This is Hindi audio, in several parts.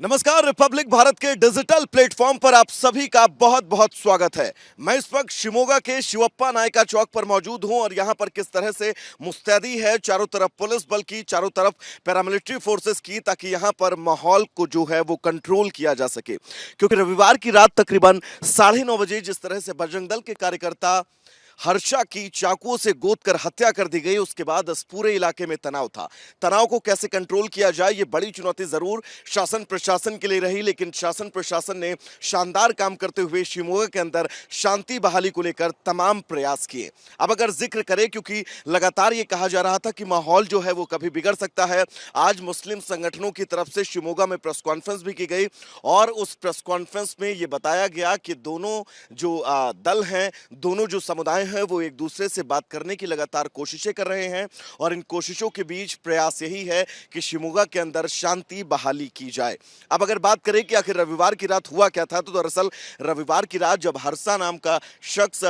नमस्कार। रिपब्लिक भारत के डिजिटल प्लेटफॉर्म पर आप सभी का बहुत बहुत स्वागत है। मैं इस वक्त शिमोगा के शिवप्पा नायका चौक पर मौजूद हूं और यहां पर किस तरह से मुस्तैदी है चारों तरफ पुलिस बल की, चारों तरफ पैरामिलिट्री फोर्सेस की, ताकि यहां पर माहौल को जो है वो कंट्रोल किया जा सके। क्योंकि रविवार की रात तकरीबन 9:30 बजे जिस तरह से बजरंग दल के कार्यकर्ता हर्षा की चाकुओं से गोदकर हत्या कर दी गई, उसके बाद इस पूरे इलाके में तनाव था। तनाव को कैसे कंट्रोल किया जाए, ये बड़ी चुनौती जरूर शासन प्रशासन के लिए रही, लेकिन शासन प्रशासन ने शानदार काम करते हुए शिमोगा के अंदर शांति बहाली को लेकर तमाम प्रयास किए। अब अगर जिक्र करें, क्योंकि लगातार ये कहा जा रहा था कि माहौल जो है वो कभी बिगड़ सकता है, आज मुस्लिम संगठनों की तरफ से शिमोगा में प्रेस कॉन्फ्रेंस भी की गई और उस प्रेस कॉन्फ्रेंस में ये बताया गया कि दोनों जो दल हैं, दोनों जो समुदाय हैं, वो एक दूसरे से बात करने की लगातार कोशिशें कर रहे हैं और इन कोशिशों के बीच प्रयास यही है कि शिमोगा के अंदर शांति बहाली की जाए। अब अगर बात करें कि आखिर रविवार की रात हुआ क्या था, तो दरअसल रविवार की रात जब हर्षा नाम का शख्स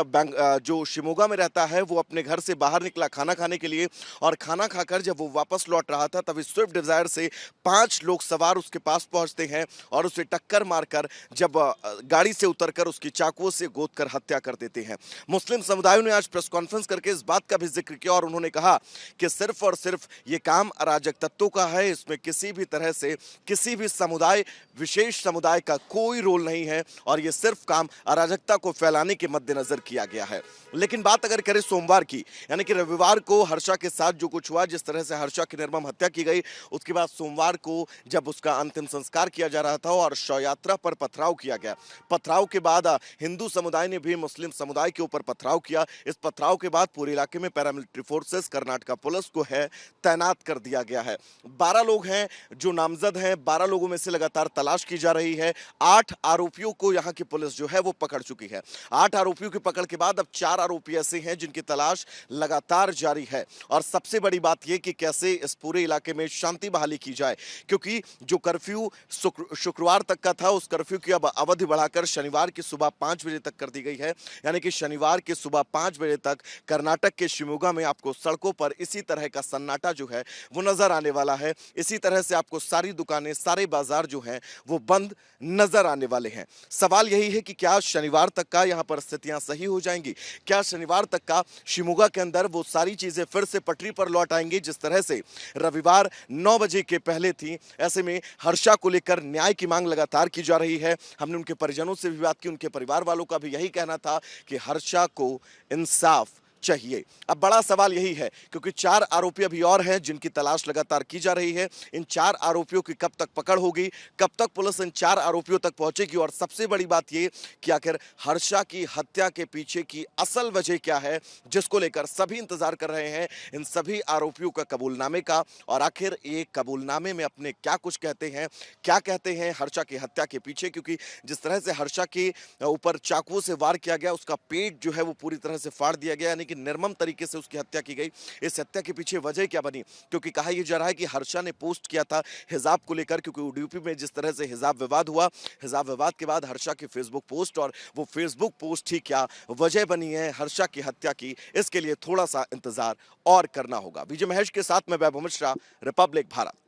जो शिमोगा में रहता है, वो अपने घर से बाहर निकला खाना खाने के लिए और खाना खाकर जब वो वापस लौट रहा था, तभी स्विफ्ट डिजायर से 5 लोग सवार उसके पास पहुंचते हैं और उसे टक्कर मारकर जब गाड़ी से उतरकर उसकी चाकुओं से गोदकर हत्या कर देते हैं। मुस्लिम समुदायों ने आज प्रेस कॉन्फ्रेंस करके इस बात का भी जिक्र किया और उन्होंने कहा कि सिर्फ और सिर्फ ये काम अराजक तत्वों का है, इसमें किसी भी तरह से किसी भी समुदाय, विशेष समुदाय का कोई रोल नहीं है और ये सिर्फ काम अराजकता को फैलाने के मद्देनजर किया गया है। लेकिन बात अगर करें सोमवार की, यानी कि रविवार को हर्षा के साथ जो कुछ हुआ, जिस तरह से हर्षा की निर्मम हत्या की गई, उसके बाद सोमवार को जब उसका अंतिम संस्कार किया जा रहा था और शव यात्रा पर पथराव किया गया, पथराव के बाद हिंदू समुदाय ने भी मुस्लिम समुदाय के ऊपर पथराव किया। इस पथराव के बाद पूरे इलाके में पैरामिलिट्री फोर्सेस, कर्नाटका पुलिस को है तैनात कर दिया गया है। 12 लोग हैं जो नामजद हैं, 12 लोगों में से लगातार तलाश की जा रही है। 8 आरोपियों को यहां की पुलिस जो है वो पकड़ चुकी है। 8 आरोपियों की पकड़ के बाद अब 4 आरोपी ऐसे हैं जिनकी तलाश लगातार जारी है। और सबसे बड़ी बात यह कि कैसे इस पूरे इलाके में शांति बहाली की जाए, क्योंकि जो कर्फ्यू शुक्रवार तक का था, उस कर्फ्यू की अब अवधि बढ़ाकर शनिवार की सुबह 5 बजे तक कर दी गई है। यानी कि शनिवार की सुबह 5 बजे तक कर्नाटक के शिमोगा में आपको सड़कों पर इसी तरह का सन्नाटा जो है वो नजर आने वाला है। इसी तरह से आपको सारी दुकानें, सारे बाजार जो हैं वो बंद नजर आने वाले हैं। सवाल यही है कि क्या शनिवार तक का यहां पर स्थितियां सही हो जाएंगी? क्या शनिवार तक का शिमोगा के अंदर वो सारी चीजें फिर से पटरी पर लौट आएंगी जिस तरह से रविवार 9 बजे के पहले थी? ऐसे में हर्षा को लेकर न्याय की मांग लगातार की जा रही है। हमने उनके परिजनों से भी बात की, उनके परिवार वालों का भी यही कहना था कि हर्षा को इंसाफ चाहिए। अब बड़ा सवाल यही है, क्योंकि 4 आरोपी अभी और हैं जिनकी तलाश लगातार की जा रही है। इन 4 आरोपियों की कब तक पकड़ होगी, कब तक पुलिस इन 4 आरोपियों तक पहुंचेगी, और सबसे बड़ी बात यह कि आखिर हर्षा की हत्या के पीछे की असल वजह क्या है, जिसको लेकर सभी इंतजार कर रहे हैं इन सभी आरोपियों का कबूलनामे का। और आखिर ये कबूलनामे में अपने क्या कुछ कहते हैं, क्या कहते हैं हर्षा की हत्या के पीछे, क्योंकि जिस तरह से हर्षा के ऊपर चाकुओं से वार किया गया, उसका पेट जो है वो पूरी तरह से फाड़ दिया गया, यानी निर्मम तरीके से उसकी हत्या की गई। इस हत्या के पीछे वजह क्या बनी? क्योंकि कहा यह जा रहा है कि हर्षा ने पोस्ट किया था हिजाब को लेकर, क्योंकि उडुपी में जिस तरह से हिजाब विवाद हुआ, हिजाब विवाद के बाद हर्षा की फेसबुक पोस्ट, और वो फेसबुक पोस्ट ही क्या वजह बनी है हर्षा की हत्या की, इसके लिए थोड़ा सा इंतजार और करना होगा। विजय महेश के साथ मैं वैभव मिश्रा, रिपब्लिक भारत।